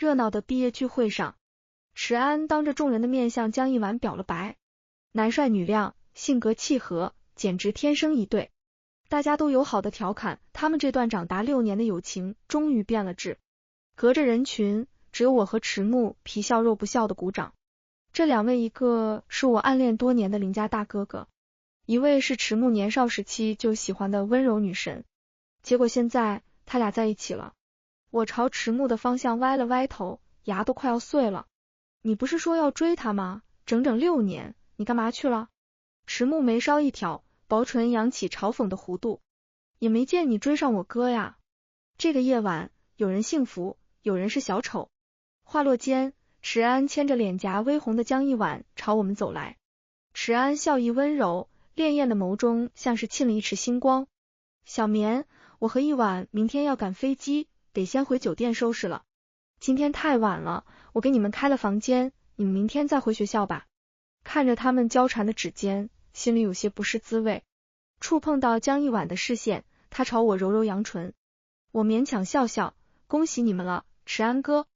热闹的毕业聚会上，池安当着众人的面向江一婉表了白，男帅女靓，性格契合，简直天生一对。大家都友好的调侃，他们这段长达6年的友情终于变了质。隔着人群，只有我和迟暮皮笑肉不笑的鼓掌。这2位，一个是我暗恋多年的邻家大哥哥，一位是迟暮年少时期就喜欢的温柔女神。结果现在他俩在一起了。我朝迟暮的方向歪了歪头，牙都快要碎了。你不是说要追他吗？整整6年，你干嘛去了？迟暮眉梢一挑，薄唇扬起嘲讽的弧度。也没见你追上我哥呀。这个夜晚，有人幸福，有人是小丑。话落间，迟安牵着脸颊微红的江一婉朝我们走来。迟安笑意温柔，潋滟的眸中像是沁了一池星光。小棉，我和一婉明天要赶飞机，得先回酒店收拾了。今天太晚了，我给你们开了房间，你们明天再回学校吧。看着他们交缠的指尖，心里有些不是滋味。触碰到江一婉的视线，他朝我揉揉扬唇。我勉强笑笑，恭喜你们了，迟安哥。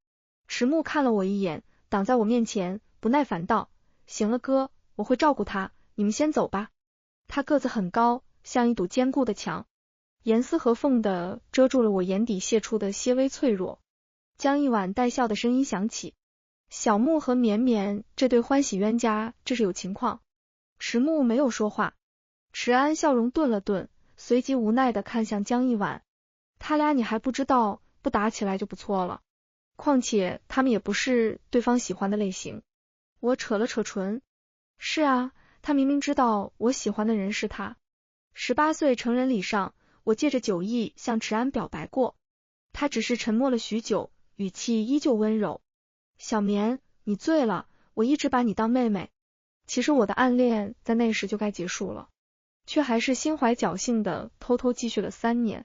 迟暮看了我一眼，挡在我面前，不耐烦道，行了哥，我会照顾他，你们先走吧。他个子很高，像一堵坚固的墙，严丝合缝的遮住了我眼底泄出的些微脆弱。江一婉带笑的声音响起，小木和绵绵这对欢喜冤家，这是有情况。迟暮没有说话，迟安笑容顿了顿，随即无奈的看向江一婉，他俩你还不知道，不打起来就不错了，况且他们也不是对方喜欢的类型。我扯了扯唇，是啊，他明明知道我喜欢的人是他。18岁成人礼上，我借着酒意向迟安表白过，他只是沉默了许久，语气依旧温柔。小棉，你醉了，我一直把你当妹妹。其实我的暗恋在那时就该结束了，却还是心怀侥幸的偷偷继续了3年。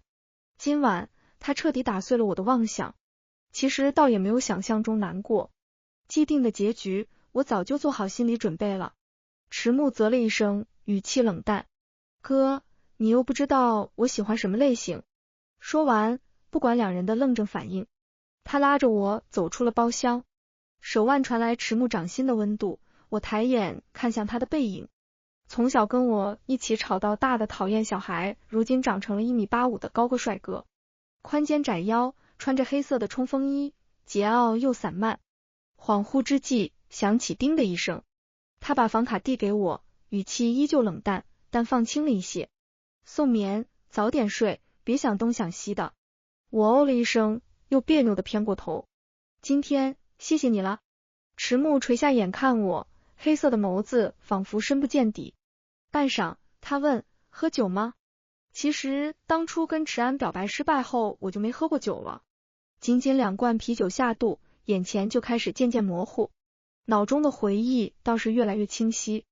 今晚他彻底打碎了我的妄想，其实倒也没有想象中难过。既定的结局，我早就做好心理准备了。迟暮啧了一声，语气冷淡，哥，你又不知道我喜欢什么类型。说完，不管2人的愣怔反应，他拉着我走出了包厢，手腕传来迟暮掌心的温度，我抬眼看向他的背影。从小跟我一起吵到大的讨厌小孩，如今长成了1.85米的高个帅哥，宽肩窄腰，穿着黑色的冲锋衣，桀骜又散漫。恍惚之际，响起叮的一声，他把房卡递给我，语气依旧冷淡，但放轻了一些。宋眠，早点睡，别想东想西的。我哦了一声，又别扭的偏过头。今天谢谢你了。迟暮垂下眼看我，黑色的眸子仿佛深不见底。半晌，他问，喝酒吗？其实当初跟迟安表白失败后，我就没喝过酒了。仅仅2罐啤酒下肚，眼前就开始渐渐模糊，脑中的回忆倒是越来越清晰。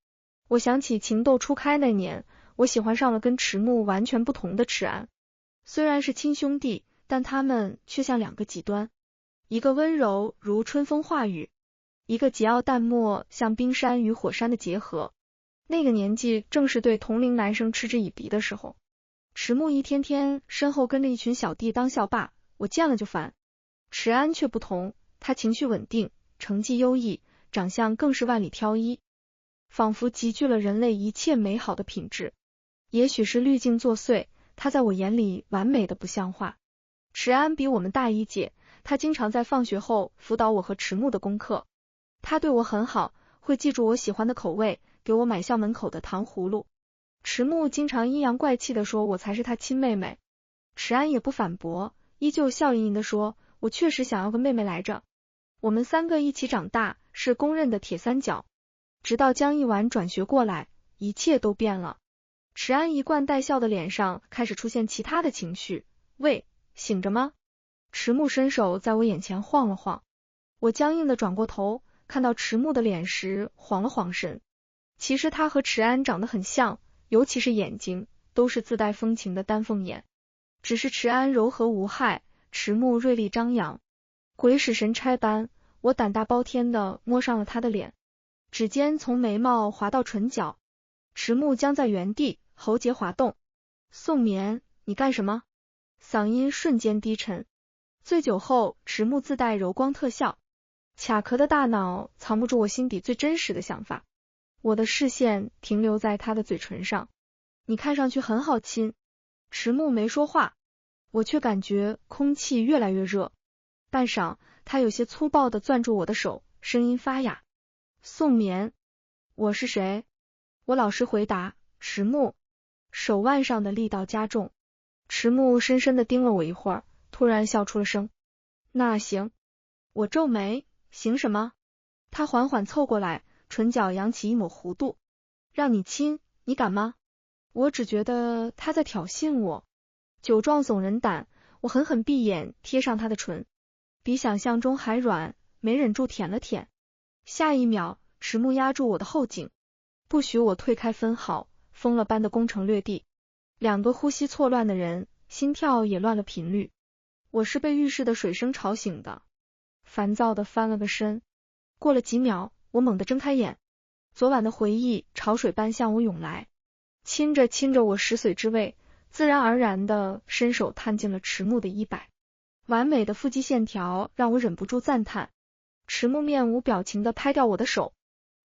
我想起情窦初开那年，我喜欢上了跟迟暮完全不同的迟安。虽然是亲兄弟，但他们却像2个极端，一个温柔如春风化雨，一个桀骜淡漠像冰山与火山的结合。那个年纪正是对同龄男生嗤之以鼻的时候。迟暮一天天身后跟着一群小弟当校霸，我见了就烦。迟安却不同，他情绪稳定，成绩优异，长相更是万里挑一，仿佛集聚了人类一切美好的品质。也许是滤镜作祟，他在我眼里完美的不像话。迟安比我们大1届，他经常在放学后辅导我和迟暮的功课。他对我很好，会记住我喜欢的口味，给我买校门口的糖葫芦。迟暮经常阴阳怪气的说我才是他亲妹妹，迟安也不反驳，依旧笑盈盈的说，我确实想要个妹妹来着。我们3个一起长大，是公认的铁三角。直到江一婉转学过来，一切都变了。迟安一贯带笑的脸上开始出现其他的情绪。喂，醒着吗？迟暮伸手在我眼前晃了晃，我僵硬的转过头，看到迟暮的脸时晃了晃神。其实他和迟安长得很像，尤其是眼睛，都是自带风情的丹凤眼。只是迟安柔和无害，迟暮锐利张扬。鬼使神差般，我胆大包天的摸上了他的脸，指尖从眉毛滑到唇角，迟暮僵在原地，喉结滑动。宋眠，你干什么？嗓音瞬间低沉。醉酒后，迟暮自带柔光特效，卡壳的大脑藏不住我心底最真实的想法。我的视线停留在他的嘴唇上，你看上去很好亲。迟暮没说话，我却感觉空气越来越热。半晌，他有些粗暴地攥住我的手，声音发哑。宋眠。我是谁？我老实回答。迟暮。手腕上的力道加重。迟暮深深地盯了我一会儿，突然笑出了声。那行。我皱眉，行什么？他缓缓凑过来，唇角扬起一抹弧度。让你亲，你敢吗？我只觉得他在挑衅我。酒壮怂人胆，我狠狠闭眼贴上他的唇，比想象中还软，没忍住舔了舔。下一秒，迟暮压住我的后颈，不许我退开分毫，疯了般的攻城略地。两个呼吸错乱的人，心跳也乱了频率。我是被浴室的水声吵醒的，烦躁的翻了个身。过了几秒，我猛地睁开眼，昨晚的回忆潮水般向我涌来。亲着亲着，我食髓知味，自然而然的伸手探进了迟暮的衣摆。完美的腹肌线条让我忍不住赞叹。迟暮面无表情的拍掉我的手，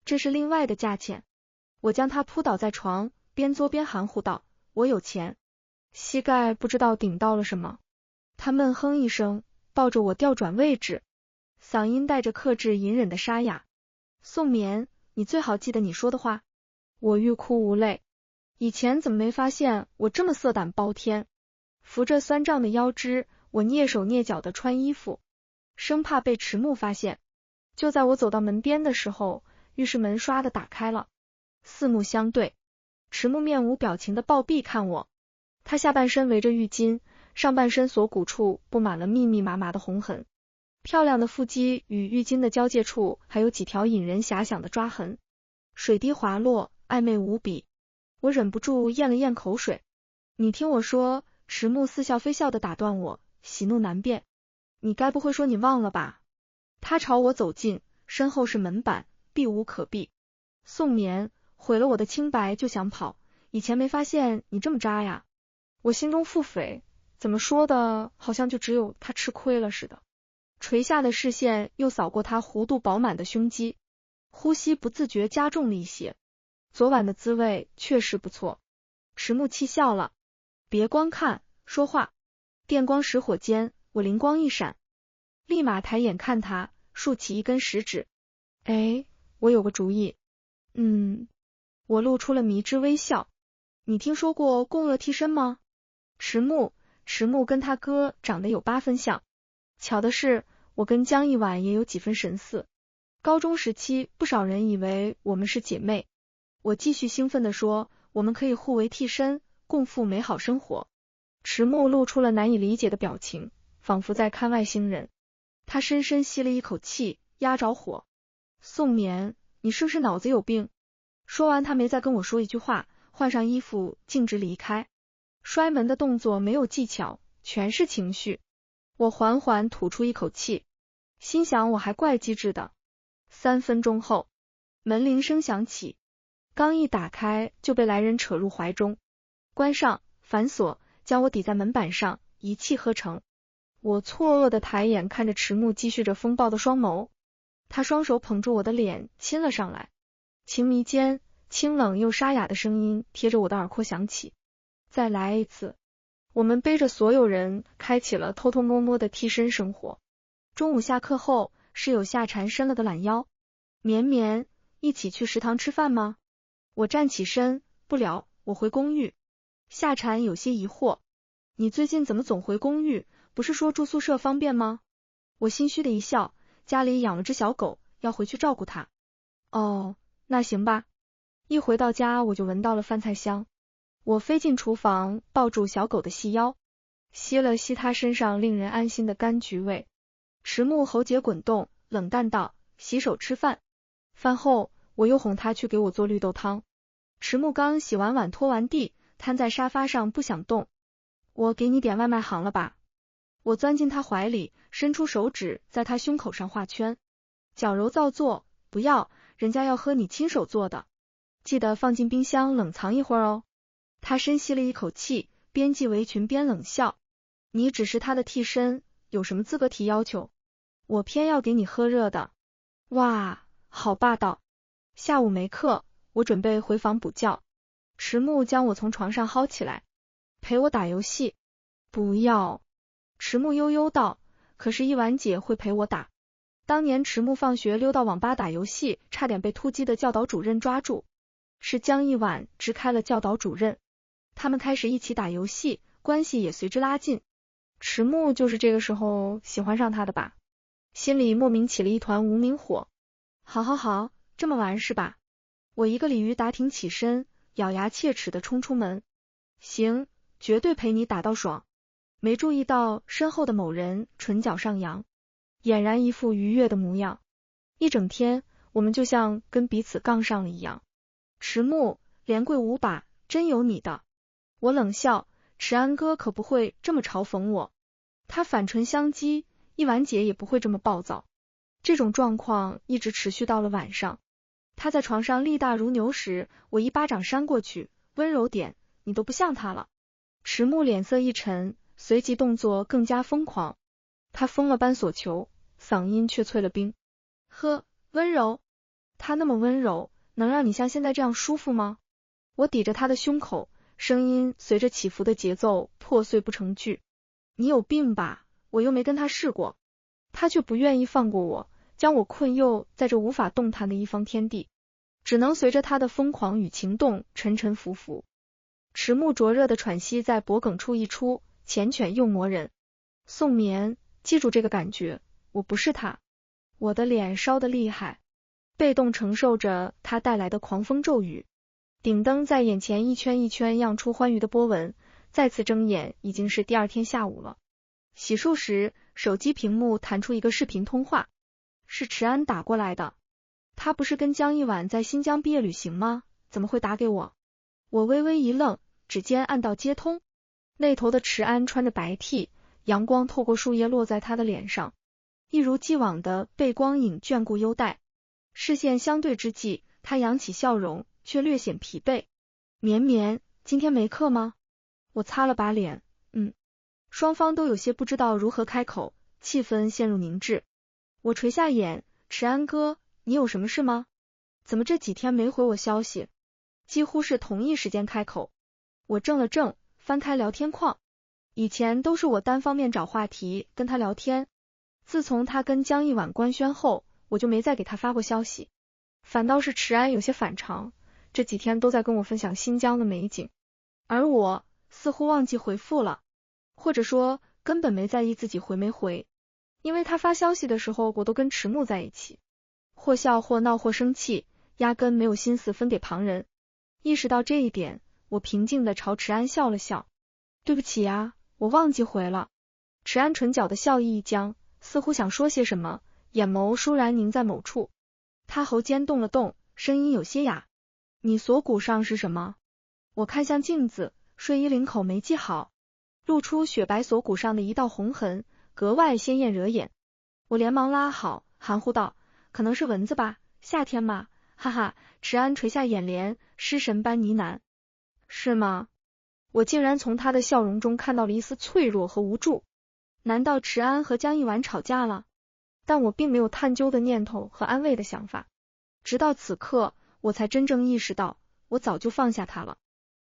这是另外的价钱。我将他扑倒在床，边作边含糊道，我有钱。膝盖不知道顶到了什么，他闷哼一声，抱着我调转位置，嗓音带着克制隐忍的沙哑。宋眠，你最好记得你说的话。我欲哭无泪，以前怎么没发现我这么色胆包天？扶着酸胀的腰肢，我蹑手蹑脚的穿衣服，生怕被迟暮发现。就在我走到门边的时候，浴室门唰的打开了，四目相对，迟暮面无表情的抱臂看我，他下半身围着浴巾，上半身锁骨处布满了密密麻麻的红痕，漂亮的腹肌与浴巾的交界处还有几条引人遐想的抓痕，水滴滑落，暧昧无比。我忍不住咽了咽口水。你听我说，迟暮似笑非笑的打断我，喜怒难辨。你该不会说你忘了吧？他朝我走近，身后是门板，避无可避。宋眠，毁了我的清白就想跑，以前没发现你这么渣呀。我心中腹诽，怎么说的好像就只有他吃亏了似的。垂下的视线又扫过他弧度饱满的胸肌，呼吸不自觉加重了一些。昨晚的滋味确实不错。迟暮气笑了，别光看，说话。电光石火间，我灵光一闪，立马抬眼看他，竖起一根食指。我有个主意。我露出了迷之微笑。你听说过共轭替身吗？迟暮跟他哥长得有8分像。巧的是，我跟江一婉也有几分神似。高中时期，不少人以为我们是姐妹。我继续兴奋地说，我们可以互为替身，共赴美好生活。迟暮露出了难以理解的表情，仿佛在看外星人。他深深吸了一口气，压着火。宋眠，你是不是脑子有病？说完，他没再跟我说一句话，换上衣服径直离开。摔门的动作没有技巧，全是情绪。我缓缓吐出一口气，心想我还怪机智的。3分钟后，门铃声响起，刚一打开就被来人扯入怀中，关上，反锁，将我抵在门板上，一气呵成。我错愕的抬眼看着迟暮积蓄着风暴的双眸，他双手捧住我的脸亲了上来。情迷间，清冷又沙哑的声音贴着我的耳廓响起，再来一次。我们背着所有人开启了偷偷摸摸的替身生活。中午下课后，室友夏蝉伸了个懒腰，绵绵，一起去食堂吃饭吗？我站起身，不聊，我回公寓。夏蝉有些疑惑，你最近怎么总回公寓？不是说住宿舍方便吗？我心虚的一笑，家里养了只小狗，要回去照顾它。哦，那行吧。一回到家，我就闻到了饭菜香。我飞进厨房，抱住小狗的细腰，吸了吸它身上令人安心的柑橘味。迟暮喉结滚动，冷淡道，洗手吃饭。饭后，我又哄他去给我做绿豆汤。迟暮刚洗完碗拖完地，瘫在沙发上不想动。我给你点外卖行了吧。我钻进他怀里，伸出手指在他胸口上画圈。矫揉造作，不要，人家要喝你亲手做的，记得放进冰箱冷藏一会儿哦。他深吸了一口气，边系围裙边冷笑，你只是他的替身，有什么资格提要求？我偏要给你喝热的。哇，好霸道。下午没课，我准备回房补觉。迟木将我从床上薅起来，陪我打游戏。不要。迟木悠悠道，可是一婉姐会陪我打。当年迟木放学溜到网吧打游戏，差点被突击的教导主任抓住，是江一婉支开了教导主任，他们开始一起打游戏，关系也随之拉近。迟木就是这个时候喜欢上他的吧，心里莫名起了一团无名火。好，这么玩是吧？我一个鲤鱼打挺起身，咬牙切齿的冲出门。行，绝对陪你打到爽。没注意到身后的某人唇角上扬，俨然一副愉悦的模样。一整天，我们就像跟彼此杠上了一样。迟木，连跪5把，真有你的。我冷笑，迟安哥可不会这么嘲讽我。他反唇相讥，一婉姐也不会这么暴躁。这种状况一直持续到了晚上。他在床上力大如牛时，我一巴掌扇过去，温柔点，你都不像他了。迟木脸色一沉，随即动作更加疯狂。他疯了般索求，嗓音却脆了冰。呵，温柔？他那么温柔，能让你像现在这样舒服吗？我抵着他的胸口，声音随着起伏的节奏破碎不成句。你有病吧？我又没跟他试过。他却不愿意放过我，将我困囿在这无法动弹的一方天地，只能随着他的疯狂与情动沉沉浮浮。迟木灼热的喘息在脖颈处溢出，缱绻又磨人。宋眠，记住这个感觉，我不是他。我的脸烧得厉害，被动承受着他带来的狂风骤雨。顶灯在眼前一圈一圈漾出欢愉的波纹，再次睁眼已经是第二天下午了。洗漱时，手机屏幕弹出一个视频通话，是迟安打过来的。他不是跟江一婉在新疆毕业旅行吗？怎么会打给我？我微微一愣，指尖按到接通。那头的迟安穿着白 T， 阳光透过树叶落在他的脸上，一如既往的被光影眷顾优待。视线相对之际，他扬起笑容，却略显疲惫。绵绵，今天没课吗？我擦了把脸，双方都有些不知道如何开口，气氛陷入凝滞。我垂下眼，迟安哥，你有什么事吗？怎么这几天没回我消息？几乎是同一时间开口。我怔了怔，翻开聊天框，以前都是我单方面找话题跟他聊天，自从他跟江一婉官宣后，我就没再给他发过消息。反倒是迟安有些反常，这几天都在跟我分享新疆的美景，而我似乎忘记回复了，或者说根本没在意自己回没回，因为他发消息的时候我都跟迟木在一起，或笑或闹或生气，压根没有心思分给旁人。意识到这一点，我平静地朝迟安笑了笑。对不起啊，我忘记回了。迟安唇角的笑意一僵，似乎想说些什么，眼眸倏然凝在某处。他喉间动了动，声音有些哑。你锁骨上是什么？我看向镜子，睡衣领口没系好，露出雪白锁骨上的一道红痕，格外鲜艳惹眼。我连忙拉好，含糊道，可能是蚊子吧，夏天嘛，哈哈。迟安垂下眼帘，失神般呢喃。是吗？我竟然从他的笑容中看到了一丝脆弱和无助。难道迟安和江一婉吵架了？但我并没有探究的念头和安慰的想法。直到此刻，我才真正意识到，我早就放下他了。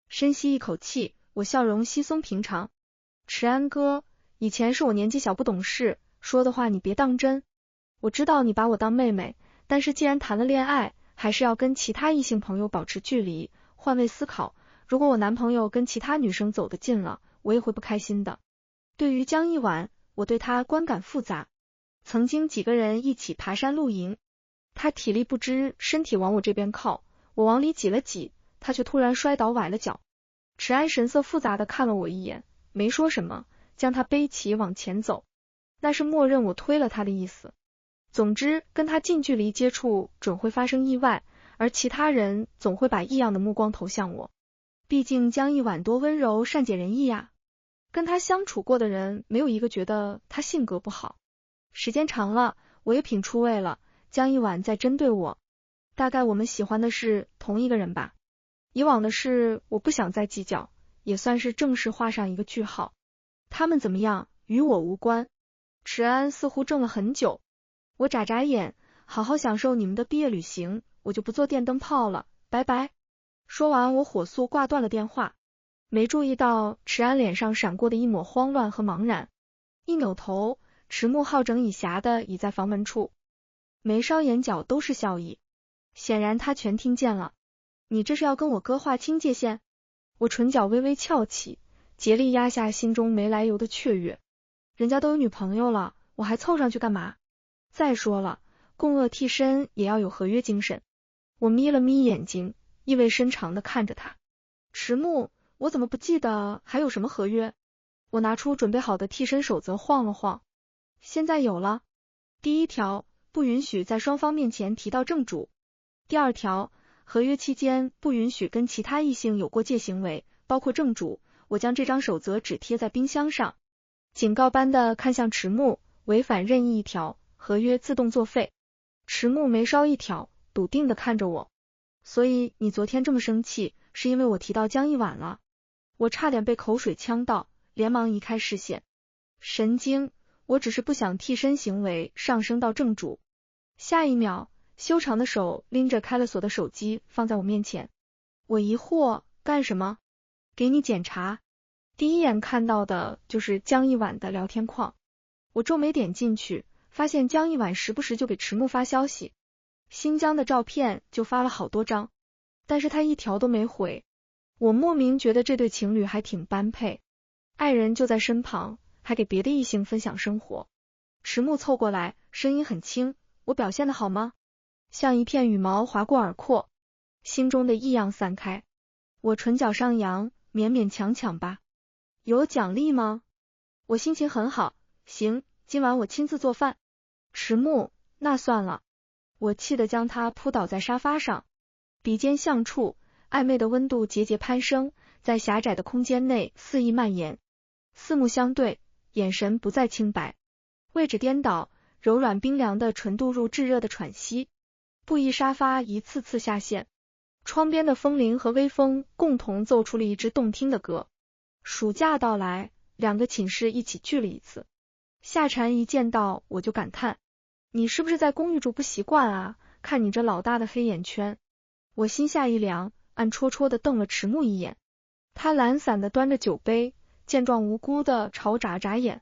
深吸一口气，我笑容稀松平常。迟安哥，以前是我年纪小不懂事，说的话你别当真。我知道你把我当妹妹，但是既然谈了恋爱，还是要跟其他异性朋友保持距离，换位思考。如果我男朋友跟其他女生走得近了，我也会不开心的。对于江一婉，我对他观感复杂。曾经几个人一起爬山露营，他体力不支，身体往我这边靠，我往里挤了挤，他却突然摔倒崴了脚。迟安神色复杂的看了我一眼，没说什么，将他背起往前走，那是默认我推了他的意思。总之，跟他近距离接触准会发生意外，而其他人总会把异样的目光投向我。毕竟江一婉多温柔善解人意呀，跟他相处过的人没有一个觉得他性格不好。时间长了，我也品出味了，江一婉在针对我，大概我们喜欢的是同一个人吧。以往的事我不想再计较，也算是正式画上一个句号。他们怎么样与我无关。池安似乎怔了很久，我眨眨眼，好好享受你们的毕业旅行，我就不做电灯泡了，拜拜。说完，我火速挂断了电话，没注意到池安脸上闪过的一抹慌乱和茫然。一扭头，池木好整以暇的倚在房门处，眉梢眼角都是笑意，显然他全听见了。你这是要跟我哥划清界限？我唇角微微翘起，竭力压下心中没来由的雀跃。人家都有女朋友了，我还凑上去干嘛？再说了，共恶替身也要有合约精神。我眯了眯眼睛，意味深长的看着他。池木，我怎么不记得还有什么合约？我拿出准备好的替身守则晃了晃。现在有了。第一条，不允许在双方面前提到正主。第二条，合约期间不允许跟其他异性有过界行为，包括正主。我将这张守则纸贴在冰箱上，警告般的看向池木，违反任意一条，合约自动作废。池木眉梢一挑，笃定的看着我。所以你昨天这么生气，是因为我提到江一晚了？我差点被口水呛到，连忙移开视线。神经，我只是不想替身行为上升到正主。下一秒，修长的手拎着开了锁的手机放在我面前。我疑惑，干什么？给你检查。第一眼看到的就是江一晚的聊天框。我皱眉点进去，发现江一晚时不时就给池木发消息，新疆的照片就发了好多张，但是他一条都没回。我莫名觉得这对情侣还挺般配，爱人就在身旁，还给别的异性分享生活。池木凑过来，声音很轻，我表现的好吗？像一片羽毛划过耳廓，心中的异样散开。我唇角上扬，勉勉强强吧。有奖励吗？我心情很好，行，今晚我亲自做饭。池木，那算了。我气得将他扑倒在沙发上，鼻尖相触，暧昧的温度节节攀升，在狭窄的空间内肆意蔓延。四目相对，眼神不再清白，位置颠倒，柔软冰凉的唇渡入炙热的喘息。布艺沙发一次次下陷，窗边的风铃和微风共同奏出了一支动听的歌。暑假到来，两个寝室一起聚了一次。夏蝉一见到我就感叹，你是不是在公寓住不习惯啊？看你这老大的黑眼圈。我心下一凉，暗戳戳的瞪了池木一眼。他懒散的端着酒杯，见状无辜的朝我眨了眨眼。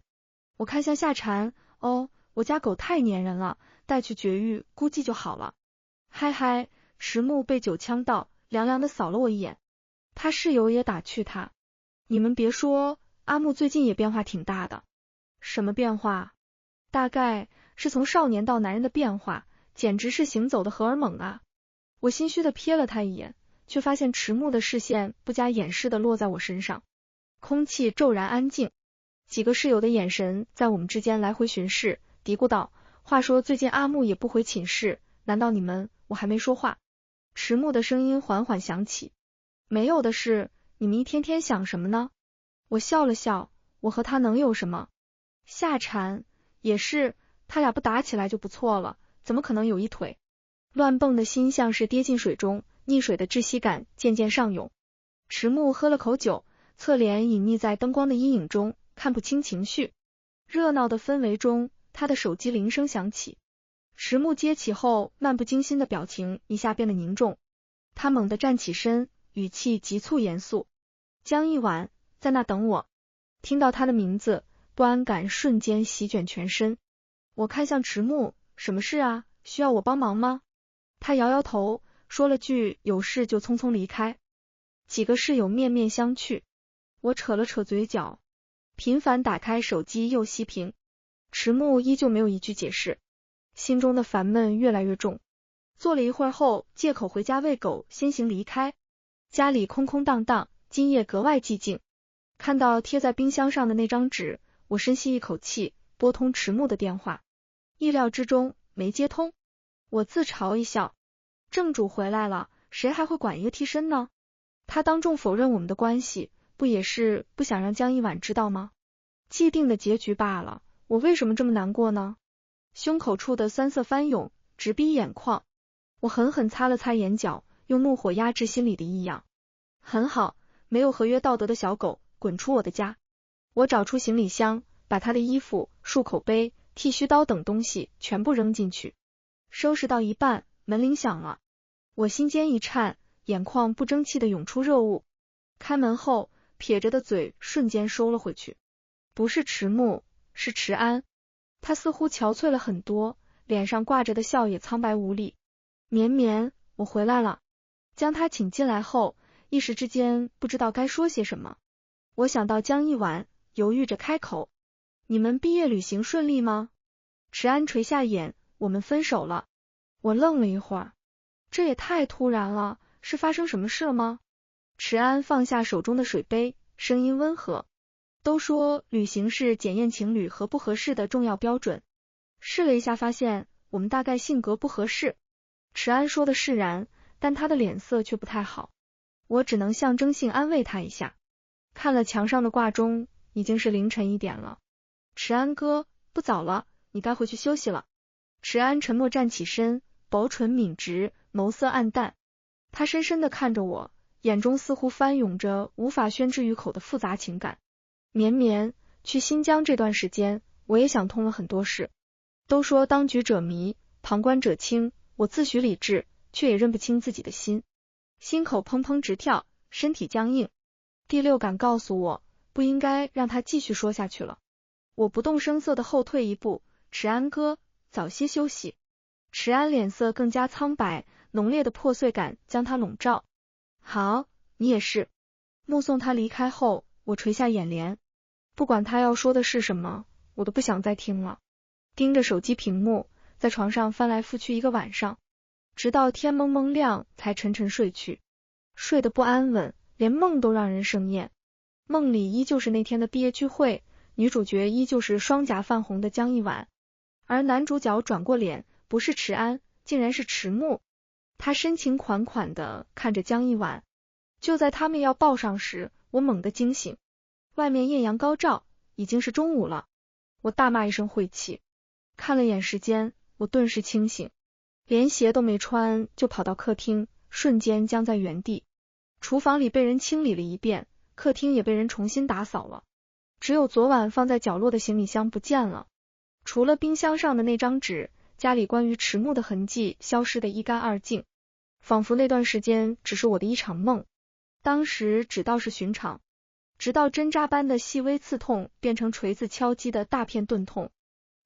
我看向夏蝉，哦，我家狗太粘人了，带去绝育估计就好了。嗨嗨，池木被酒呛到，凉凉的扫了我一眼。他室友也打趣他，你们别说，阿木最近也变化挺大的。什么变化？大概是从少年到男人的变化，简直是行走的荷尔蒙啊。我心虚的瞥了他一眼，却发现池木的视线不加掩饰的落在我身上。空气骤然安静，几个室友的眼神在我们之间来回巡视，嘀咕道，话说最近阿木也不回寝室，难道你们……我还没说话，池木的声音缓缓响起，没有的事，你们一天天想什么呢？我笑了笑，我和他能有什么？夏蝉也是，他俩不打起来就不错了，怎么可能有一腿？乱蹦的心像是跌进水中，溺水的窒息感渐渐上涌。池木喝了口酒，侧脸隐匿在灯光的阴影中，看不清情绪。热闹的氛围中，他的手机铃声响起。池木接起后，漫不经心的表情一下变得凝重。他猛地站起身，语气急促严肃。江一晚在那等我。听到他的名字，不安感瞬间席卷全身。我看向池木，什么事啊？需要我帮忙吗？他摇摇头，说了句有事就匆匆离开。几个室友面面相觑。我扯了扯嘴角，频繁打开手机又熄屏。池木依旧没有一句解释，心中的烦闷越来越重。坐了一会儿后，借口回家喂狗，先行离开。家里空空荡荡，今夜格外寂静。看到贴在冰箱上的那张纸，我深吸一口气，拨通池木的电话。意料之中，没接通。我自嘲一笑，正主回来了，谁还会管一个替身呢？他当众否认我们的关系，不也是不想让江一晚知道吗？既定的结局罢了，我为什么这么难过呢？胸口处的酸涩翻涌，直逼眼眶。我狠狠擦了擦眼角，用怒火压制心里的异样。很好，没有合约道德的小狗，滚出我的家。我找出行李箱，把他的衣服、漱口杯、剃须刀等东西全部扔进去。收拾到一半，门铃响了，我心间一颤，眼眶不争气的涌出热雾。开门后，撇着的嘴瞬间收了回去。不是迟暮，是迟安。他似乎憔悴了很多，脸上挂着的笑也苍白无力。绵绵，我回来了。将他请进来后，一时之间不知道该说些什么。我想到江一晚，犹豫着开口：你们毕业旅行顺利吗？迟安垂下眼：我们分手了。我愣了一会儿，这也太突然了，是发生什么事了吗？迟安放下手中的水杯，声音温和：都说旅行是检验情侣合不合适的重要标准，试了一下发现我们大概性格不合适。迟安说的释然，但他的脸色却不太好，我只能象征性安慰他一下。看了墙上的挂钟，已经是凌晨1点了。迟安哥，不早了，你该回去休息了。迟安沉默站起身，薄唇抿直，眸色暗淡。他深深地看着我，眼中似乎翻涌着无法宣之于口的复杂情感。绵绵，去新疆这段时间，我也想通了很多事。都说当局者迷，旁观者清，我自诩理智，却也认不清自己的心。心口砰砰直跳，身体僵硬。第六感告诉我，不应该让他继续说下去了。我不动声色地后退一步：迟安哥，早些休息。迟安脸色更加苍白，浓烈的破碎感将他笼罩。好，你也是。目送他离开后，我垂下眼帘，不管他要说的是什么，我都不想再听了。盯着手机屏幕，在床上翻来覆去一个晚上，直到天蒙蒙亮才沉沉睡去。睡得不安稳，连梦都让人生厌。梦里依旧是那天的毕业聚会，女主角依旧是双颊泛红的江一晚，而男主角转过脸，不是迟安，竟然是迟暮。他深情款款地看着江一晚。就在他们要抱上时，我猛地惊醒，外面艳阳高照，已经是中午了。我大骂一声晦气，看了眼时间，我顿时清醒，连鞋都没穿就跑到客厅，瞬间僵在原地。厨房里被人清理了一遍，客厅也被人重新打扫了，只有昨晚放在角落的行李箱不见了。除了冰箱上的那张纸，家里关于迟暮的痕迹消失得一干二净，仿佛那段时间只是我的一场梦。当时只道是寻常，直到针扎般的细微刺痛变成锤子敲击的大片钝痛，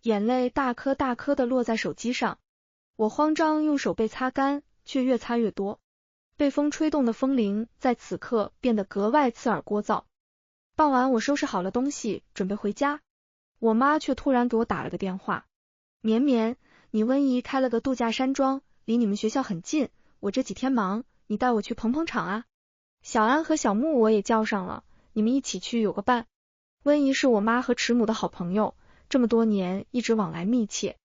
眼泪大颗大颗的落在手机上。我慌张用手背擦干，却越擦越多。被风吹动的风铃在此刻变得格外刺耳聒噪。傍晚我收拾好了东西，准备回家，我妈却突然给我打了个电话：绵绵，你温姨开了个度假山庄，离你们学校很近，我这几天忙，你带我去捧捧场啊。小安和小木我也叫上了，你们一起去有个伴。温姨是我妈和迟母的好朋友，这么多年一直往来密切。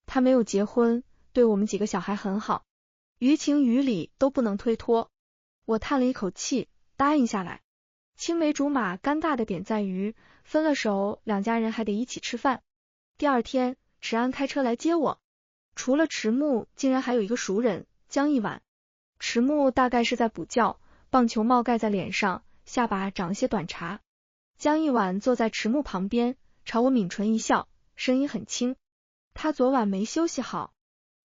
她没有结婚，对我们几个小孩很好，于情于理都不能推脱。我叹了一口气，答应下来。青梅竹马尴尬的点在于，分了手，两家人还得一起吃饭。第二天，迟安开车来接我，除了迟暮，竟然还有一个熟人江一晚。迟暮大概是在补觉，棒球帽盖在脸上，下巴长了些短茬。江一晚坐在迟暮旁边，朝我抿唇一笑，声音很轻：他昨晚没休息好。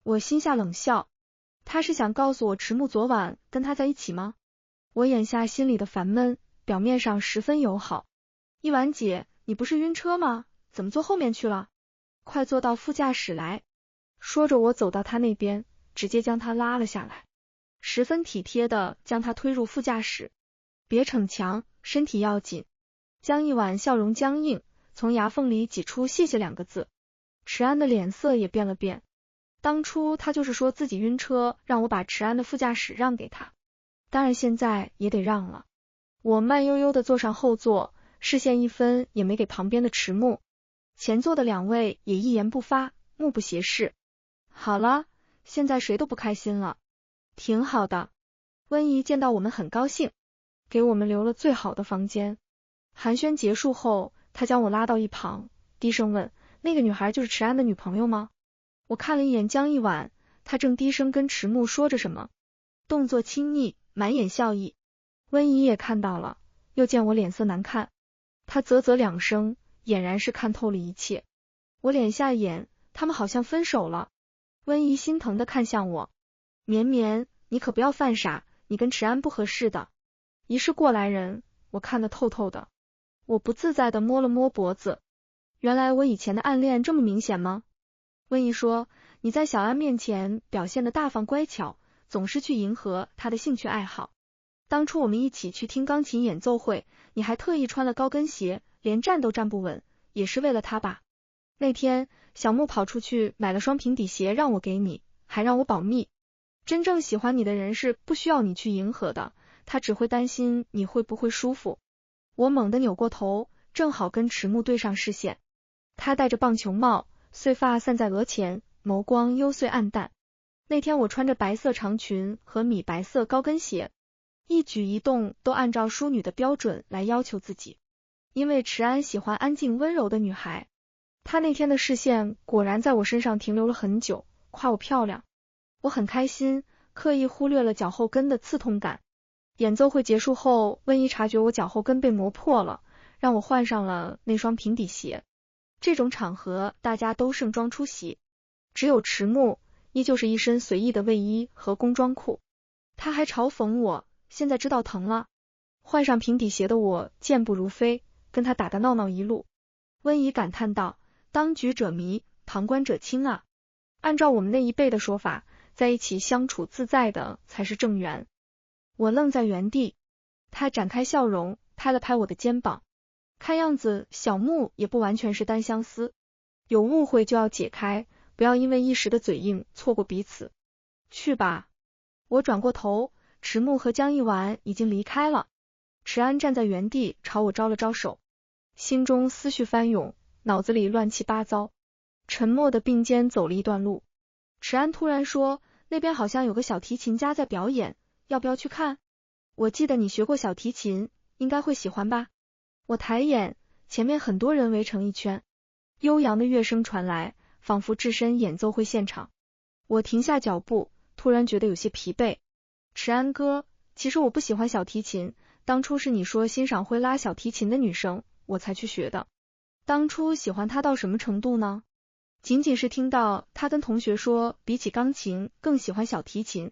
我心下冷笑，他是想告诉我迟暮昨晚跟他在一起吗？我眼下心里的烦闷，表面上十分友好。一晚姐，你不是晕车吗？怎么坐后面去了？快坐到副驾驶来。说着我走到他那边，直接将他拉了下来，十分体贴的将他推入副驾驶。别逞强，身体要紧。江一晚笑容僵硬，从牙缝里挤出谢谢2个字。迟安的脸色也变了变，当初他就是说自己晕车，让我把迟安的副驾驶让给他，当然现在也得让了。我慢悠悠的坐上后座，视线一分也没给旁边的迟暮，前座的2位也一言不发，目不斜视。好了，现在谁都不开心了。挺好的，温姨见到我们很高兴，给我们留了最好的房间。寒暄结束后，他将我拉到一旁，低声问：那个女孩就是迟安的女朋友吗？我看了一眼江一晚，他正低声跟迟暮说着什么，动作亲昵，满眼笑意。温姨也看到了，又见我脸色难看，他啧啧2声，俨然是看透了一切。我敛下眼，他们好像分手了。温怡心疼的看向我，绵绵，你可不要犯傻，你跟池安不合适的。一是过来人，我看得透透的。我不自在的摸了摸脖子，原来我以前的暗恋这么明显吗？温怡说，你在小安面前表现的大方乖巧，总是去迎合他的兴趣爱好。当初我们一起去听钢琴演奏会，你还特意穿了高跟鞋，连站都站不稳，也是为了他吧？那天小木跑出去买了双平底鞋让我给你，还让我保密。真正喜欢你的人是不需要你去迎合的，他只会担心你会不会舒服。我猛地扭过头，正好跟迟木对上视线。他戴着棒球帽，碎发散在额前，眸光幽邃暗淡。那天我穿着白色长裙和米白色高跟鞋，一举一动都按照淑女的标准来要求自己。因为池安喜欢安静温柔的女孩，他那天的视线果然在我身上停留了很久，夸我漂亮。我很开心，刻意忽略了脚后跟的刺痛感。演奏会结束后，温怡察觉我脚后跟被磨破了，让我换上了那双平底鞋。这种场合大家都盛装出席，只有迟木依旧是一身随意的卫衣和工装裤。他还嘲讽我，现在知道疼了。换上平底鞋的我健步如飞，跟他打闹闹一路。温怡感叹道，当局者迷，旁观者清啊。按照我们那一辈的说法，在一起相处自在的才是正缘。我愣在原地，他展开笑容，拍了拍我的肩膀。看样子小木也不完全是单相思，有误会就要解开，不要因为一时的嘴硬错过彼此。去吧。我转过头，迟木和江一丸已经离开了。池安站在原地朝我招了招手，心中思绪翻涌，脑子里乱七八糟，沉默的并肩走了一段路。池安突然说，那边好像有个小提琴家在表演，要不要去看？我记得你学过小提琴，应该会喜欢吧。我抬眼，前面很多人围成一圈，悠扬的乐声传来，仿佛置身演奏会现场。我停下脚步，突然觉得有些疲惫。池安哥，其实我不喜欢小提琴，当初是你说欣赏会拉小提琴的女生，我才去学的。当初喜欢她到什么程度呢？仅仅是听到她跟同学说比起钢琴更喜欢小提琴，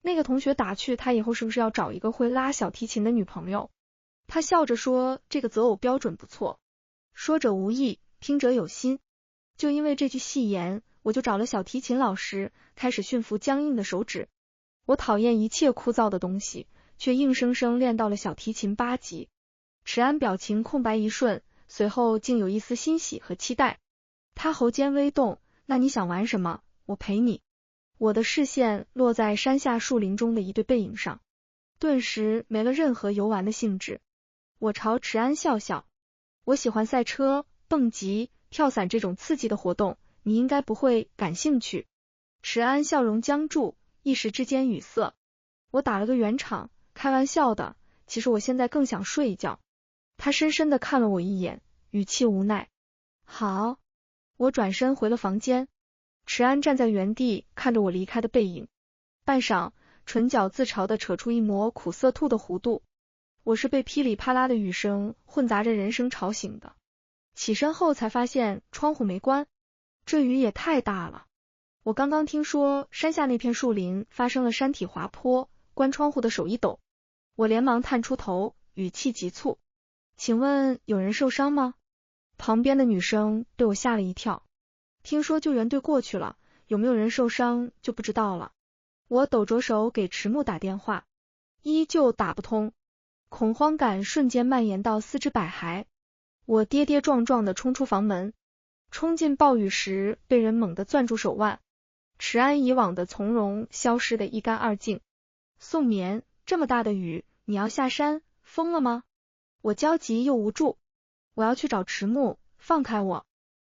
那个同学打趣她以后是不是要找一个会拉小提琴的女朋友。他笑着说，这个择偶标准不错。说者无意，听者有心。就因为这句戏言，我就找了小提琴老师，开始驯服僵硬的手指。我讨厌一切枯燥的东西，却硬生生练到了小提琴8级。池安表情空白一瞬，随后竟有一丝欣喜和期待。他喉间微动，那你想玩什么？我陪你。我的视线落在山下树林中的一对背影上，顿时没了任何游玩的兴致。我朝池安笑笑，我喜欢赛车、蹦极、跳伞这种刺激的活动，你应该不会感兴趣。池安笑容僵住，一时之间语塞。我打了个圆场，开玩笑的，其实我现在更想睡一觉。他深深地看了我一眼，语气无奈。好。我转身回了房间，池安站在原地看着我离开的背影，半晌，唇角自嘲地扯出一抹苦涩兔的弧度。我是被噼里啪啦的雨声混杂着人声吵醒的，起身后才发现窗户没关，这雨也太大了。我刚刚听说山下那片树林发生了山体滑坡，关窗户的手一抖。我连忙探出头，语气急促，请问有人受伤吗？旁边的女生对我吓了一跳，听说救援队过去了，有没有人受伤就不知道了。我抖着手给迟木打电话，依旧打不通。恐慌感瞬间蔓延到四肢百骸，我跌跌撞撞地冲出房门，冲进暴雨时被人猛地攥住手腕，池安以往的从容消失得一干二净。宋眠，这么大的雨，你要下山，疯了吗？我焦急又无助，我要去找迟木，放开我！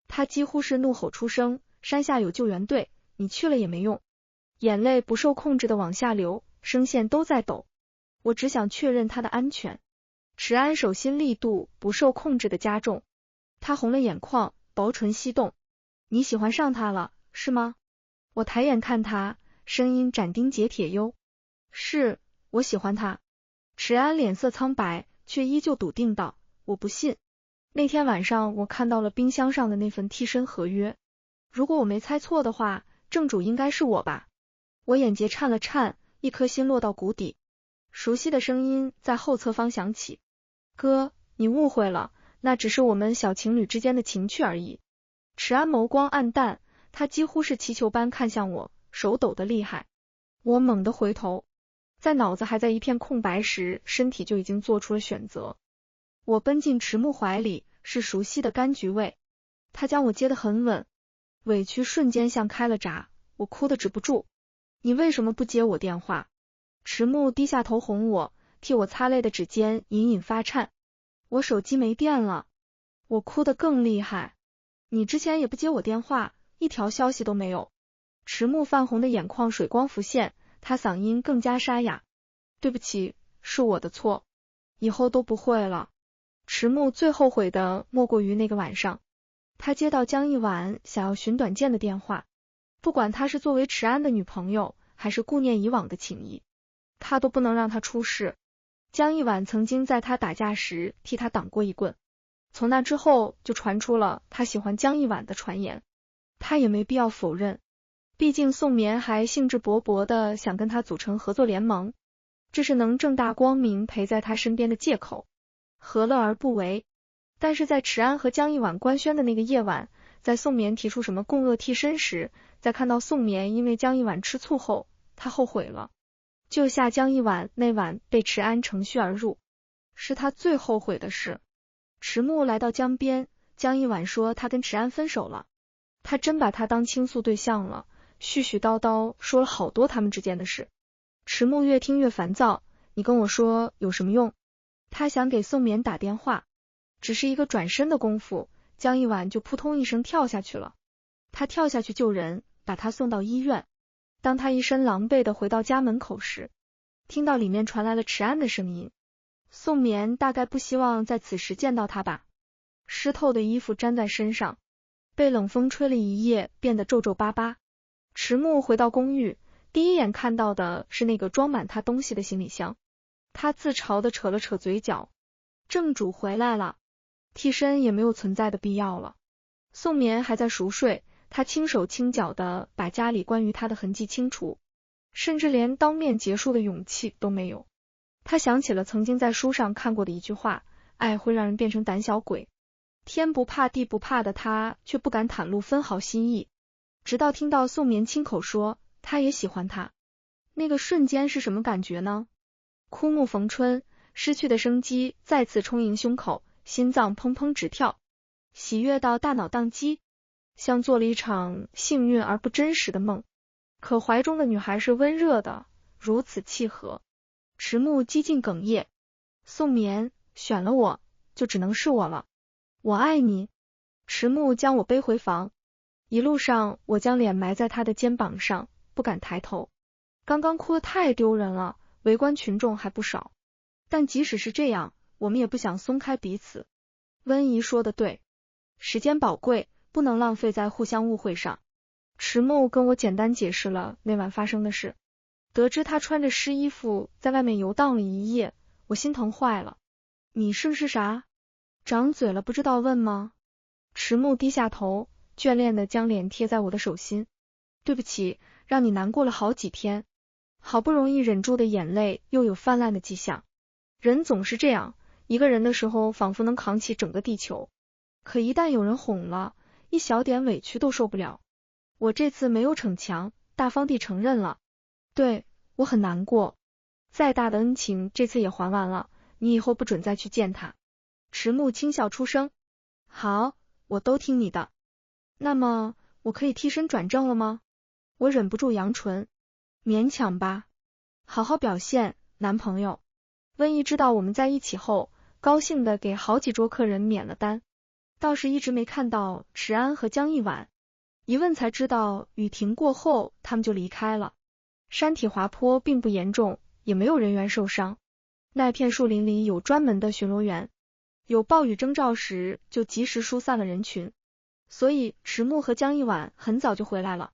他几乎是怒吼出声，山下有救援队，你去了也没用。眼泪不受控制地往下流，声线都在抖。我只想确认他的安全。池安手心力度不受控制的加重，他红了眼眶，薄唇翕动。你喜欢上他了，是吗？我抬眼看他，声音斩钉截铁哟。是，我喜欢他。池安脸色苍白，却依旧笃定道，我不信。那天晚上我看到了冰箱上的那份替身合约，如果我没猜错的话，正主应该是我吧。我眼睫颤了颤，一颗心落到谷底。熟悉的声音在后侧方响起，哥，你误会了，那只是我们小情侣之间的情趣而已。池安眸光暗淡，他几乎是气球般看向我，手抖得厉害。我猛地回头，在脑子还在一片空白时，身体就已经做出了选择。我奔进池木怀里，是熟悉的柑橘味，他将我接得很稳，委屈瞬间像开了闸，我哭得止不住。你为什么不接我电话？池木低下头哄我，替我擦泪的指尖隐隐发颤。我手机没电了。我哭得更厉害。你之前也不接我电话，一条消息都没有。池木泛红的眼眶水光浮现，他嗓音更加沙哑。对不起，是我的错，以后都不会了。池木最后悔的莫过于那个晚上，他接到江一晚想要寻短见的电话，不管他是作为池安的女朋友，还是顾念以往的情谊，他都不能让他出事。江一晚曾经在他打架时替他挡过一棍，从那之后就传出了他喜欢江一晚的传言，他也没必要否认，毕竟宋眠还兴致勃勃的想跟他组成合作联盟，这是能正大光明陪在他身边的借口，何乐而不为？但是在池安和江一晚官宣的那个夜晚，在宋眠提出什么共恶替身时，在看到宋眠因为江一晚吃醋后，他后悔了。救下江一晚那晚被池安乘虚而入，是他最后悔的事。池木来到江边，江一晚说他跟池安分手了，他真把他当倾诉对象了，絮絮叨叨说了好多他们之间的事。池木越听越烦躁，你跟我说有什么用？他想给宋眠打电话，只是一个转身的功夫，江一晚就扑通一声跳下去了。他跳下去救人，把他送到医院。当他一身狼狈的回到家门口时，听到里面传来了池安的声音。宋眠大概不希望在此时见到他吧，湿透的衣服粘在身上，被冷风吹了一夜，变得皱皱巴巴。池木回到公寓，第一眼看到的是那个装满他东西的行李箱，他自嘲的扯了扯嘴角。正主回来了，替身也没有存在的必要了。宋眠还在熟睡，他轻手轻脚的把家里关于他的痕迹清除，甚至连当面结束的勇气都没有。他想起了曾经在书上看过的一句话，爱会让人变成胆小鬼。天不怕地不怕的他却不敢袒露分毫心意，直到听到宋眠亲口说他也喜欢他。那个瞬间是什么感觉呢？枯木逢春，失去的生机再次充盈胸口，心脏砰砰直跳，喜悦到大脑宕机，像做了一场幸运而不真实的梦。可怀中的女孩是温热的，如此契合。池木几近哽咽，宋眠选了我，就只能是我了，我爱你。池木将我背回房，一路上我将脸埋在他的肩膀上，不敢抬头。刚刚哭得太丢人了，围观群众还不少，但即使是这样，我们也不想松开彼此。温姨说的对，时间宝贵，不能浪费在互相误会上。池木跟我简单解释了那晚发生的事，得知他穿着湿衣服在外面游荡了一夜，我心疼坏了。你是不是啥？长嘴了不知道问吗？池木低下头，眷恋的将脸贴在我的手心。对不起，让你难过了好几天。好不容易忍住的眼泪又有泛滥的迹象。人总是这样，一个人的时候仿佛能扛起整个地球，可一旦有人哄了，一小点委屈都受不了。我这次没有逞强，大方地承认了。对，我很难过，再大的恩情这次也还完了，你以后不准再去见他。池木轻笑出声。好，我都听你的。那么我可以替身转正了吗？我忍不住扬唇。勉强吧，好好表现，男朋友。温姨知道我们在一起后，高兴的给好几桌客人免了单，倒是一直没看到池安和江一晚。一问才知道雨停过后他们就离开了。山体滑坡并不严重，也没有人员受伤。那片树林里有专门的巡逻员，有暴雨征兆时就及时疏散了人群，所以池木和江一晚很早就回来了。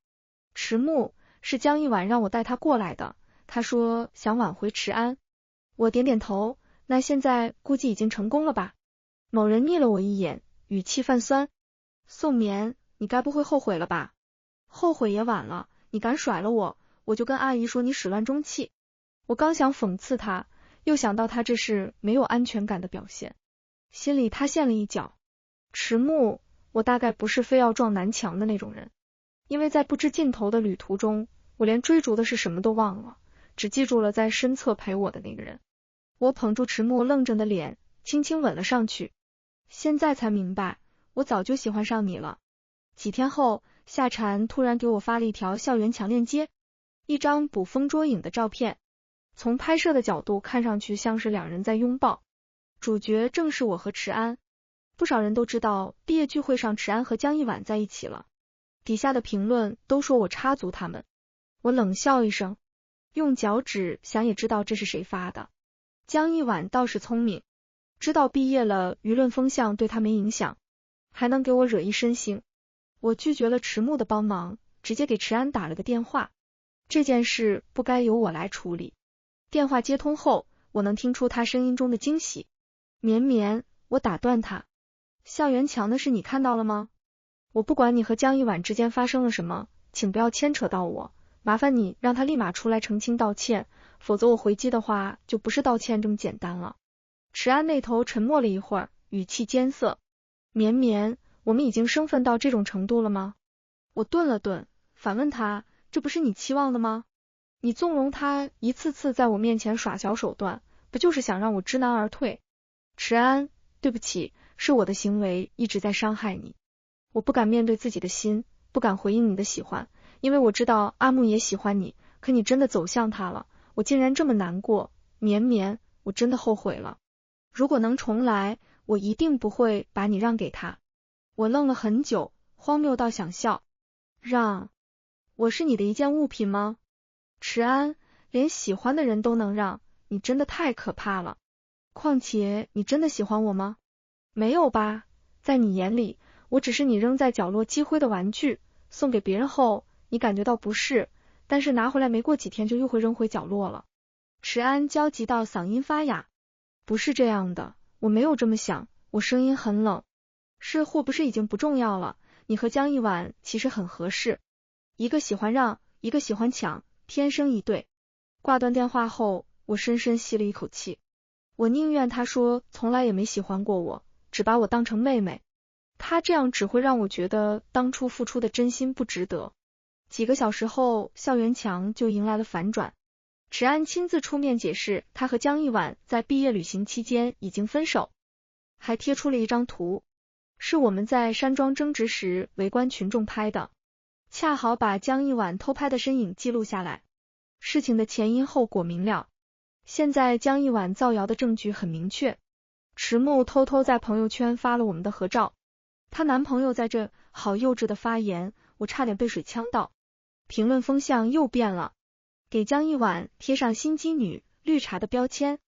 池木是江一晚让我带他过来的，他说想挽回池安。我点点头，那现在估计已经成功了吧？某人睨了我一眼，语气泛酸。宋眠，你该不会后悔了吧？后悔也晚了，你敢甩了我，我就跟阿姨说你始乱终弃。我刚想讽刺他，又想到他这是没有安全感的表现，心里塌陷了一角。迟暮，我大概不是非要撞南墙的那种人，因为在不知尽头的旅途中，我连追逐的是什么都忘了，只记住了在身侧陪我的那个人。我捧住迟暮愣怔的脸，轻轻吻了上去。现在才明白，我早就喜欢上你了。几天后，夏蝉突然给我发了一条校园墙链接，一张捕风捉影的照片，从拍摄的角度看上去像是两人在拥抱，主角正是我和迟安。不少人都知道毕业聚会上迟安和江一婉在一起了，底下的评论都说我插足他们。我冷笑一声，用脚趾想也知道这是谁发的。江一婉倒是聪明，知道毕业了舆论风向对他没影响，还能给我惹一身腥。我拒绝了迟暮的帮忙，直接给迟安打了个电话。这件事不该由我来处理。电话接通后，我能听出他声音中的惊喜。绵绵，我打断他，校园墙的事你看到了吗？我不管你和江一婉之间发生了什么，请不要牵扯到我，麻烦你让他立马出来澄清道歉，否则我回击的话就不是道歉这么简单了。迟安那头沉默了一会儿，语气艰涩。绵绵，我们已经生分到这种程度了吗？我顿了顿，反问他，这不是你期望的吗？你纵容他一次次在我面前耍小手段，不就是想让我知难而退？迟安，对不起，是我的行为一直在伤害你。我不敢面对自己的心，不敢回应你的喜欢，因为我知道阿木也喜欢你，可你真的走向他了，我竟然这么难过。绵绵，我真的后悔了。如果能重来，我一定不会把你让给他。我愣了很久，荒谬到想笑。让？我是你的一件物品吗？迟安，连喜欢的人都能让，你真的太可怕了。况且你真的喜欢我吗？没有吧，在你眼里，我只是你扔在角落积灰的玩具，送给别人后，你感觉到不适，但是拿回来没过几天就又会扔回角落了。迟安焦急到嗓音发哑。不是这样的，我没有这么想，我声音很冷。是或不是已经不重要了，你和江一婉其实很合适，一个喜欢让，一个喜欢抢，天生一对。挂断电话后，我深深吸了一口气。我宁愿他说从来也没喜欢过我，只把我当成妹妹。他这样只会让我觉得当初付出的真心不值得。几个小时后，校园墙就迎来了反转。迟安亲自出面解释，他和江一婉在毕业旅行期间已经分手，还贴出了一张图，是我们在山庄争执时围观群众拍的，恰好把江一婉偷拍的身影记录下来。事情的前因后果明了，现在江一婉造谣的证据很明确。迟暮偷偷在朋友圈发了我们的合照，她男朋友在这，好幼稚的发言，我差点被水呛到。评论风向又变了，给江一婉贴上心机女、绿茶的标签，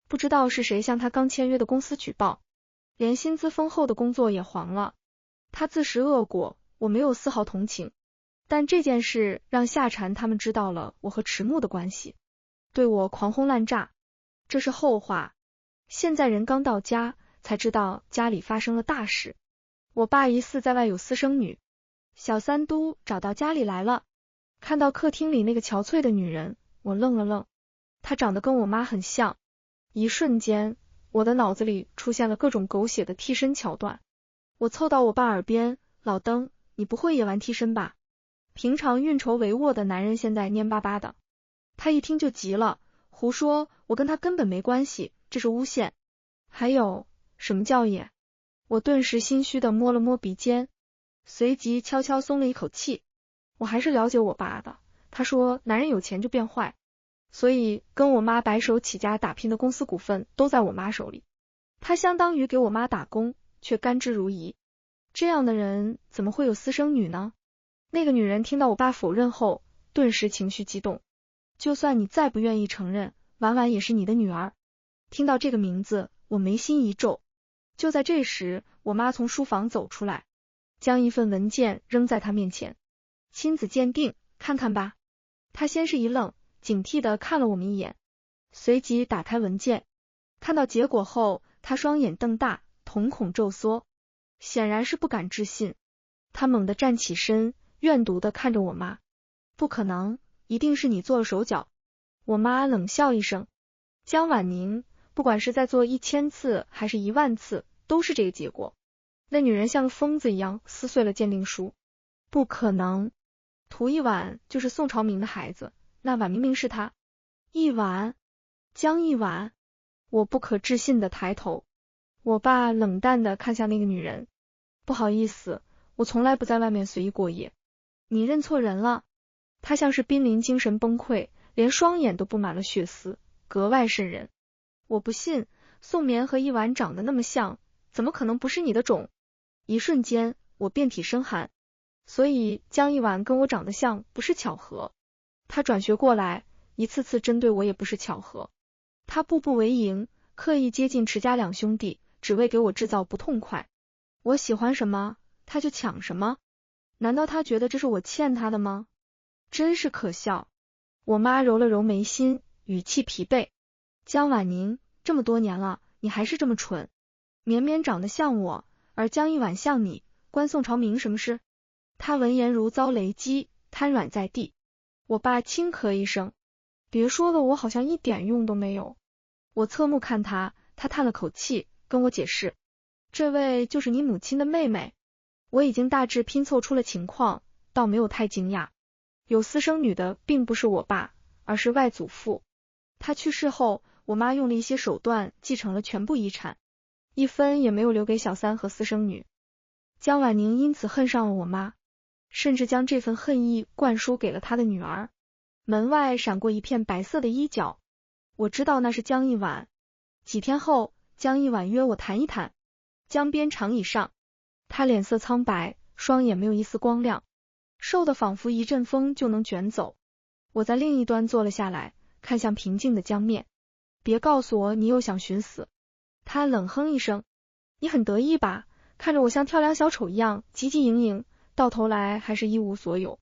不知道是谁向她刚签约的公司举报，连薪资丰厚的工作也黄了。她自食恶果，我没有丝毫同情，但这件事让夏蝉他们知道了我和迟暮的关系，对我狂轰滥炸。这是后话，现在人刚到家，才知道家里发生了大事。我爸疑似在外有私生女，小三都找到家里来了。看到客厅里那个憔悴的女人，我愣了愣，她长得跟我妈很像。一瞬间，我的脑子里出现了各种狗血的替身桥段。我凑到我爸耳边，老登，你不会也玩替身吧？平常运筹帷幄的男人现在蔫巴巴的。他一听就急了，胡说，我跟他根本没关系，这是诬陷。还有，什么叫也？我顿时心虚的摸了摸鼻尖，随即悄悄松了一口气。我还是了解我爸的，他说男人有钱就变坏，所以跟我妈白手起家打拼的公司股份都在我妈手里，他相当于给我妈打工，却甘之如饴。这样的人怎么会有私生女呢？那个女人听到我爸否认后，顿时情绪激动。就算你再不愿意承认，婉婉也是你的女儿。听到这个名字，我眉心一皱。就在这时，我妈从书房走出来，将一份文件扔在她面前。亲子鉴定，看看吧。她先是一愣，警惕地看了我们一眼，随即打开文件。看到结果后，她双眼瞪大，瞳孔骤缩，显然是不敢置信。他猛地站起身，怨毒地看着我妈。不可能，一定是你做了手脚。我妈冷笑一声。江婉宁，不管是再做1000次还是10000次，都是这个结果。那女人像个疯子一样撕碎了鉴定书。不可能，涂一婉就是宋朝明的孩子，那婉明明是他。一婉，江一婉。我不可置信地抬头。我爸冷淡地看向那个女人。不好意思，我从来不在外面随意过夜。你认错人了。他像是濒临精神崩溃，连双眼都布满了血丝，格外瘆人。我不信，宋眠和一婉长得那么像，怎么可能不是你的种？一瞬间，我遍体生寒。所以江一婉跟我长得像不是巧合。他转学过来，一次次针对我也不是巧合。他步步为营，刻意接近池家两兄弟，只为给我制造不痛快。我喜欢什么，他就抢什么。难道他觉得这是我欠他的吗？真是可笑。我妈揉了揉眉心，语气疲惫。江婉宁，这么多年了，你还是这么蠢。绵绵长得像我，而江一婉像你，关宋朝明什么事？他闻言如遭雷击，瘫软在地。我爸轻咳一声，别说了，我好像一点用都没有。我侧目看他，他叹了口气，跟我解释，这位就是你母亲的妹妹。我已经大致拼凑出了情况，倒没有太惊讶。有私生女的并不是我爸，而是外祖父。他去世后，我妈用了一些手段继承了全部遗产，一分也没有留给小三和私生女。江婉宁因此恨上了我妈，甚至将这份恨意灌输给了他的女儿。门外闪过一片白色的衣角，我知道那是江一婉。几天后，江一婉约我谈一谈。江边长椅上，他脸色苍白，双眼没有一丝光亮，瘦得仿佛一阵风就能卷走。我在另一端坐了下来，看向平静的江面。别告诉我你又想寻死。他冷哼一声，你很得意吧？看着我像跳梁小丑一样汲汲营营，到头来还是一无所有。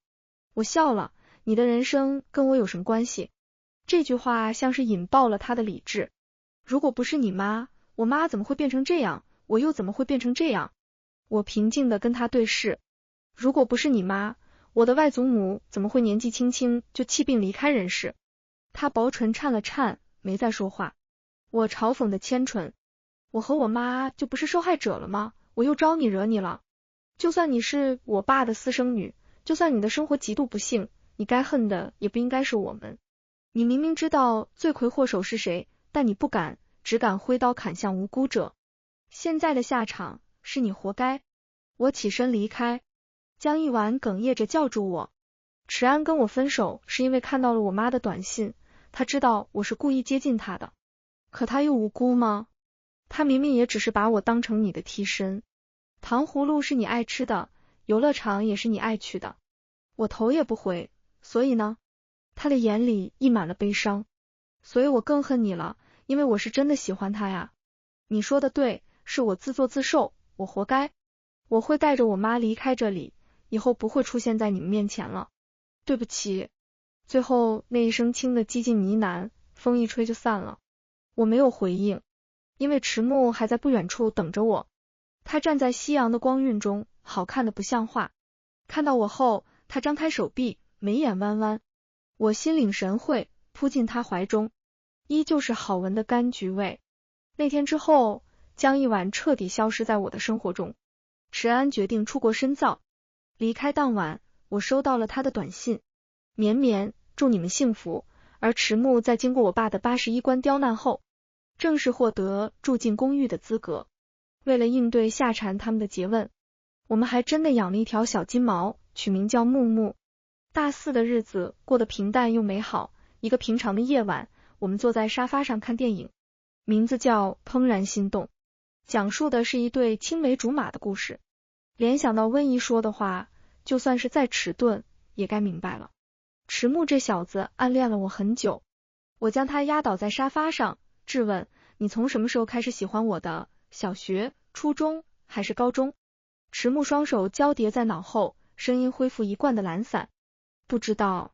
我笑了，你的人生跟我有什么关系？这句话像是引爆了他的理智。如果不是你妈，我妈怎么会变成这样？我又怎么会变成这样？我平静地跟他对视。如果不是你妈，我的外祖母怎么会年纪轻轻就气病离开人世？他薄唇颤了颤，没再说话。我嘲讽的牵唇，我和我妈就不是受害者了吗？我又招你惹你了？就算你是我爸的私生女，就算你的生活极度不幸，你该恨的也不应该是我们。你明明知道罪魁祸首是谁，但你不敢，只敢挥刀砍向无辜者。现在的下场是你活该。我起身离开。江一婉哽咽着叫住我。池安跟我分手是因为看到了我妈的短信，他知道我是故意接近他的。可他又无辜吗？他明明也只是把我当成你的替身。糖葫芦是你爱吃的，游乐场也是你爱去的。我头也不回。所以呢？他的眼里溢满了悲伤。所以我更恨你了，因为我是真的喜欢他呀。你说的对，是我自作自受，我活该。我会带着我妈离开这里，以后不会出现在你们面前了。对不起。最后那一声轻的激进呢喃，风一吹就散了。我没有回应，因为迟暮还在不远处等着我。他站在夕阳的光晕中，好看的不像话。看到我后，他张开手臂，眉眼弯弯。我心领神会，扑进他怀中，依旧是好闻的柑橘味。那天之后，江一婉彻底消失在我的生活中。池安决定出国深造。离开当晚，我收到了他的短信，绵绵祝你们幸福。而迟暮在经过我爸的81关刁难后，正式获得住进公寓的资格。为了应对夏蝉他们的诘问，我们还真的养了一条小金毛，取名叫木木。大4的日子过得平淡又美好。一个平常的夜晚，我们坐在沙发上看电影，名字叫《怦然心动》，讲述的是一对青梅竹马的故事。联想到温宜说的话，就算是再迟钝，也该明白了。迟暮这小子暗恋了我很久。我将他压倒在沙发上，质问，你从什么时候开始喜欢我的？小学、初中还是高中？迟暮双手交叠在脑后，声音恢复一贯的懒散。不知道。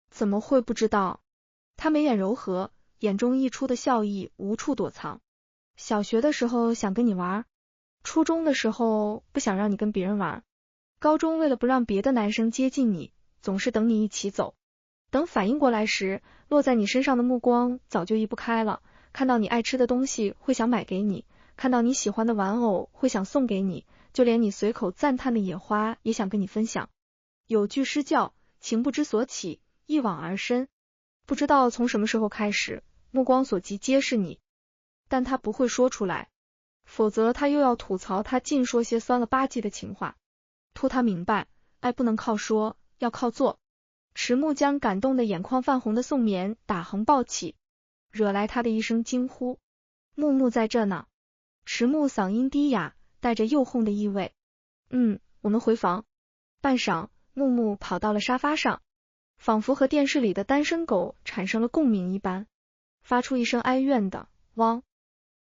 怎么会不知道？他眉眼柔和，眼中溢出的笑意无处躲藏。小学的时候想跟你玩，初中的时候不想让你跟别人玩，高中为了不让别的男生接近你，总是等你一起走。等反应过来时，落在你身上的目光早就移不开了，看到你爱吃的东西会想买给你，看到你喜欢的玩偶会想送给你，就连你随口赞叹的野花也想跟你分享。有句诗叫情不知所起，一往而深。不知道从什么时候开始，目光所及皆是你，但他不会说出来，否则他又要吐槽他尽说些酸了吧唧的情话。托他明白，爱不能靠说，要靠做。迟暮将感动的眼眶泛红的宋棉打横抱起，惹来他的一声惊呼。木木在这呢。迟暮嗓音低哑，带着诱哄的意味。我们回房。半晌，木木跑到了沙发上，仿佛和电视里的单身狗产生了共鸣一般，发出一声哀怨的汪。